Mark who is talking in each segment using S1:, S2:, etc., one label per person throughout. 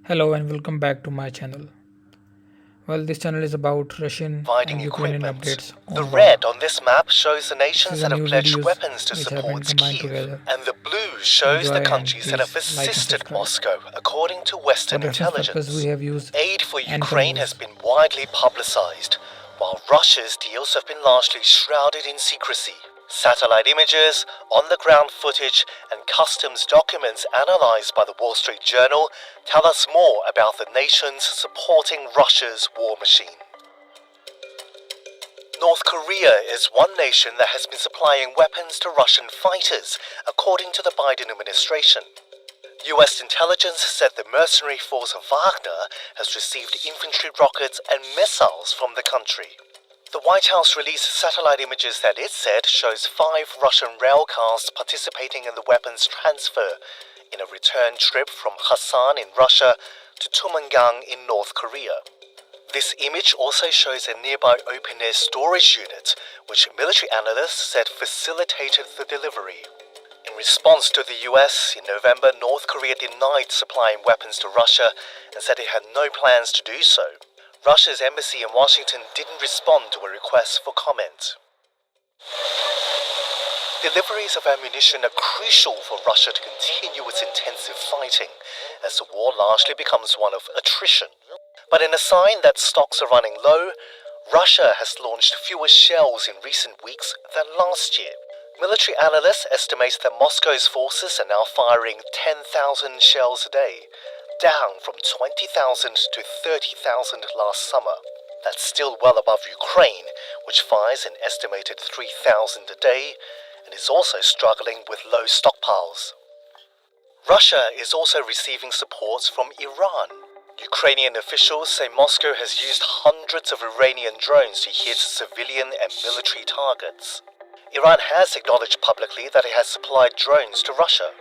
S1: Hello and welcome back to my channel. Well, this channel is about Russian
S2: Providing
S1: and Ukrainian
S2: equipment.
S1: updates
S2: The
S1: on war.
S2: red on this map shows the
S1: This
S2: nations
S1: is a
S2: that have
S1: new
S2: pledged
S1: videos
S2: weapons to
S1: which have been
S2: support
S1: combined
S2: Kiev,
S1: together.
S2: and the blue shows
S1: Enjoy
S2: the
S1: and
S2: countries that have
S1: please like and
S2: assisted
S1: subscribe.
S2: Moscow, according to
S1: For
S2: Western
S1: reference purpose, we
S2: intelligence.
S1: have used
S2: Aid for
S1: Anchor
S2: Ukraine has
S1: News.
S2: been widely publicized, while Russia's deals have been largely shrouded in secrecy. Satellite images, on-the-ground footage, and customs documents analyzed by the Wall Street Journal tell us more about the nations supporting Russia's war machine. North Korea is one nation that has been supplying weapons to Russian fighters, according to the Biden administration. US intelligence said the mercenary force Wagner has received infantry rockets and missiles from the country. The White House released satellite images that it said shows 5 Russian rail cars participating in the weapons transfer in a return trip from Kherson in Russia to Tumangang in North Korea. This image also shows a nearby open-air storage unit, which military analysts said facilitated the delivery. In response to the US, in November, North Korea denied supplying weapons to Russia and said it had no plans to do so. Russia's embassy in Washington didn't respond to a request for comment. Deliveries of ammunition are crucial for Russia to continue its intensive fighting, as the war largely becomes one of attrition. But in a sign that stocks are running low, Russia has launched fewer shells in recent weeks than last year. Military analysts estimate that Moscow's forces are now firing 10,000 shells a day, down from 20,000 to 30,000 last summer. That's still well above Ukraine, which fires an estimated 3,000 a day and is also struggling with low stockpiles. Russia is also receiving support from Iran. Ukrainian officials say Moscow has used hundreds of Iranian drones to hit civilian and military targets. Iran has acknowledged publicly that it has supplied drones to Russia.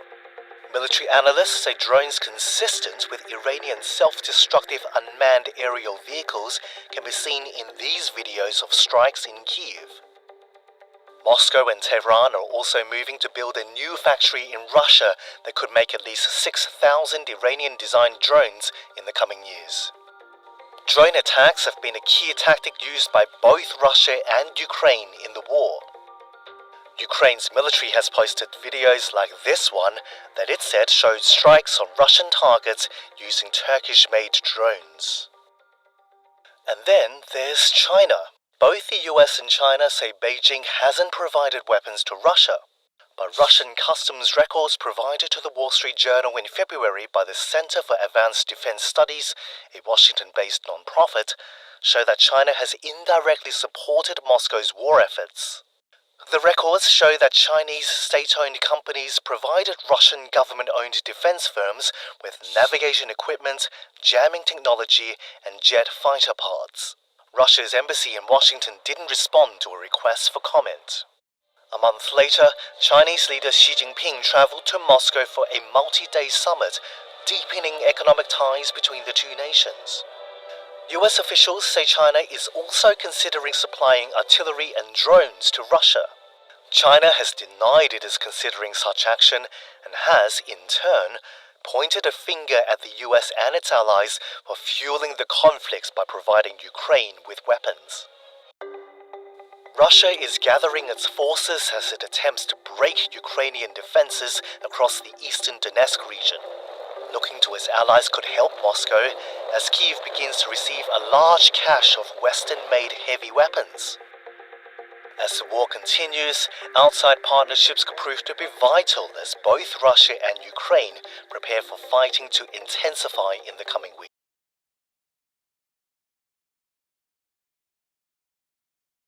S2: Military analysts say drones consistent with Iranian self-destructive unmanned aerial vehicles can be seen in these videos of strikes in Kyiv. Moscow and Tehran are also moving to build a new factory in Russia that could make at least 6,000 Iranian-designed drones in the coming years. Drone attacks have been a key tactic used by both Russia and Ukraine in the war. Ukraine's military has posted videos like this one that it said showed strikes on Russian targets using Turkish-made drones. And then there's China. Both the US and China say Beijing hasn't provided weapons to Russia, but Russian customs records provided to the Wall Street Journal in February by the Center for Advanced Defense Studies, a Washington-based nonprofit, show that China has indirectly supported Moscow's war efforts. The records show that Chinese state-owned companies provided Russian government-owned defense firms with navigation equipment, jamming technology, and jet fighter parts. Russia's embassy in Washington didn't respond to a request for comment. A month later, Chinese leader Xi Jinping traveled to Moscow for a multi-day summit, deepening economic ties between the two nations. US officials say China is also considering supplying artillery and drones to Russia. China has denied it is considering such action and has, in turn, pointed a finger at the US and its allies for fueling the conflicts by providing Ukraine with weapons. Russia is gathering its forces as it attempts to break Ukrainian defenses across the eastern Donetsk region. Looking to its allies could help Moscow as Kyiv begins to receive a large cache of Western-made heavy weapons. As the war continues, outside partnerships could prove to be vital as both Russia and Ukraine prepare for fighting to intensify in the coming weeks.